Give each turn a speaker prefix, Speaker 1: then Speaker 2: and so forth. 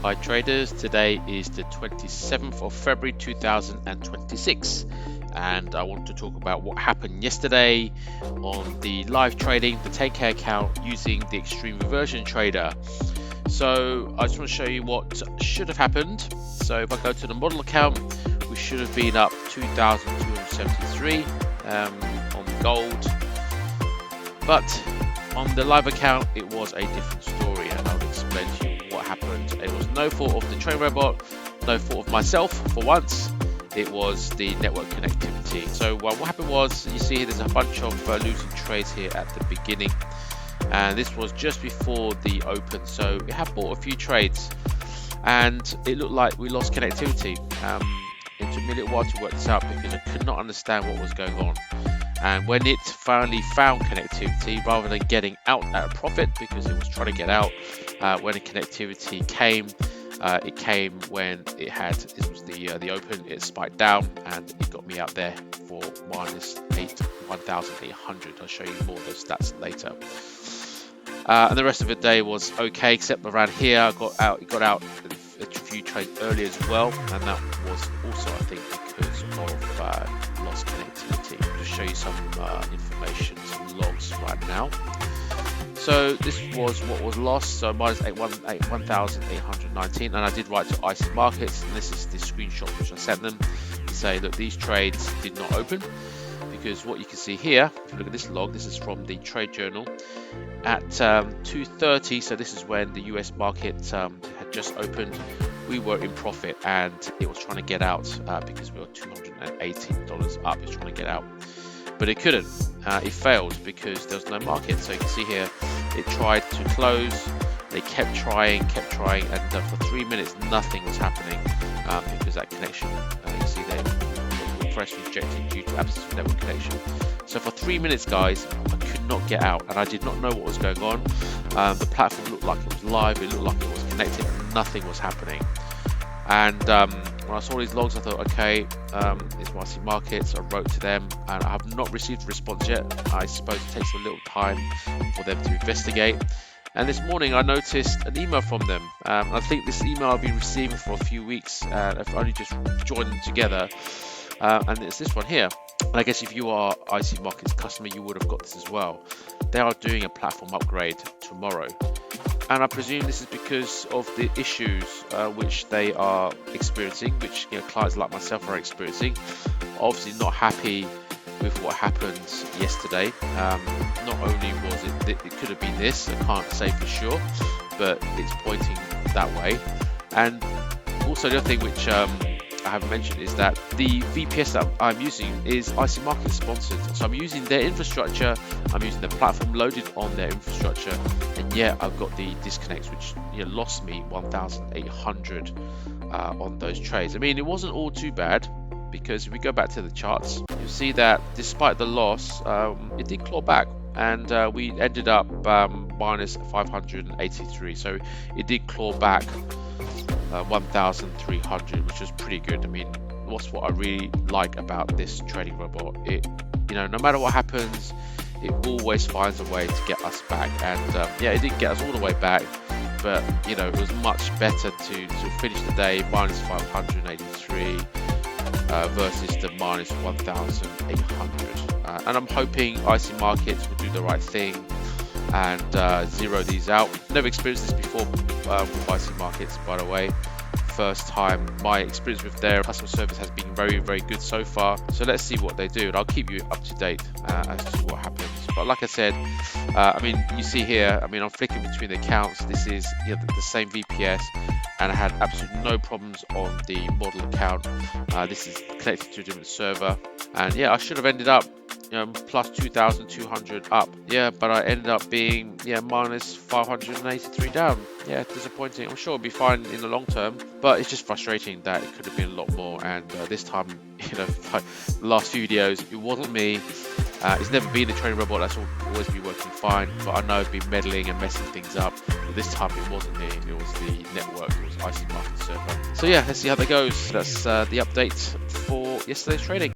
Speaker 1: Hi traders, today is the 27th of February 2026 and I want to talk about what happened yesterday on the live trading, the 10K account using the Extreme Reversion Trader. So I just want to show you what should have happened. So if I go to the model account, we should have been up 2,273 on gold, but on the live account it was a different story, and I'll explain to you what happened. It was no fault of the trading robot, no fault of myself for once. It was the network connectivity. So what happened was, you see there's a bunch of losing trades here at the beginning, and this was just before the open. So we have bought a few trades and it looked like we lost connectivity. It took me a little while to work this out because I could not understand what was going on. And when it finally found connectivity, rather than getting out at a profit because it was trying to get out, when the connectivity came, it came when it had, this was the open, it spiked down and it got me out there for minus 1,800. I'll show you more of those stats later. And the rest of the day was okay, except around here I got out. It got out a few trades earlier as well, and that was also, I think, because of lost connectivity. I'll just show you some information, some logs right now. So this was what was lost, so minus 1,819, and I did write to IC Markets, and this is the screenshot which I sent them to say, look, these trades did not open, because what you can see here, if you look at this log, this is from the trade journal at 2:30. So this is when the US market had just opened. We were in profit and it was trying to get out because we were $218 up. It was trying to get out, but it couldn't. It failed because there was no market. So you can see here, it tried to close. They kept trying, and for 3 minutes nothing was happening because that connection, you see there, press rejected due to absence of network connection. So for 3 minutes, guys, I could not get out, and I did not know what was going on. The platform looked like it was live, it looked like it was connected, and nothing was happening. And when I saw these logs, I thought, okay, it's IC Markets. I wrote to them, and I have not received a response yet. I suppose it takes a little time for them to investigate. And this morning I noticed an email from them. I think this email I've been receiving for a few weeks, and I've only just joined them together. And it's this one here. And I guess if you are IC Markets customer, you would have got this as well. They are doing a platform upgrade tomorrow, and I presume this is because of the issues which they are experiencing, which clients like myself are experiencing. Obviously not happy with what happened yesterday. Not only was it could have been this, I can't say for sure, but it's pointing that way. And also the other thing which I haven't mentioned is that the VPS that I'm using is IC Markets sponsored. So I'm using their infrastructure, I'm using the platform loaded on their infrastructure, and yeah, I've got the disconnects which lost me 1,800 on those trades. I mean, it wasn't all too bad, because if we go back to the charts, you'll see that despite the loss, it did claw back, and we ended up minus 583. So it did claw back 1,300, which was pretty good. I mean, what's what I really like about this trading robot? It, no matter what happens, it always finds a way to get us back. And yeah, it didn't get us all the way back, but it was much better to finish the day minus 583 versus the minus 1,800. And I'm hoping IC Markets will do the right thing and zero these out. Never experienced this before with IC Markets, by the way. First time. My experience with their customer service has been very, very good so far. So let's see what they do, and I'll keep you up to date as to what happens. But like I said, I mean, you see here, I mean, I'm flicking between the accounts. This is the same VPS, and I had absolutely no problems on the model account. This is connected to a different server, and yeah, I should have ended up plus 2,200 up, but I ended up being minus 583 down. Disappointing. I'm sure it'll be fine in the long term, but it's just frustrating that it could have been a lot more. And this time, like the last few videos, it wasn't me. It's never been a trading robot that's always been working fine, but I know I've been meddling and messing things up. But this time it wasn't me, it was the network, it was IC Markets server. So yeah, let's see how that goes. That's the update for yesterday's trading.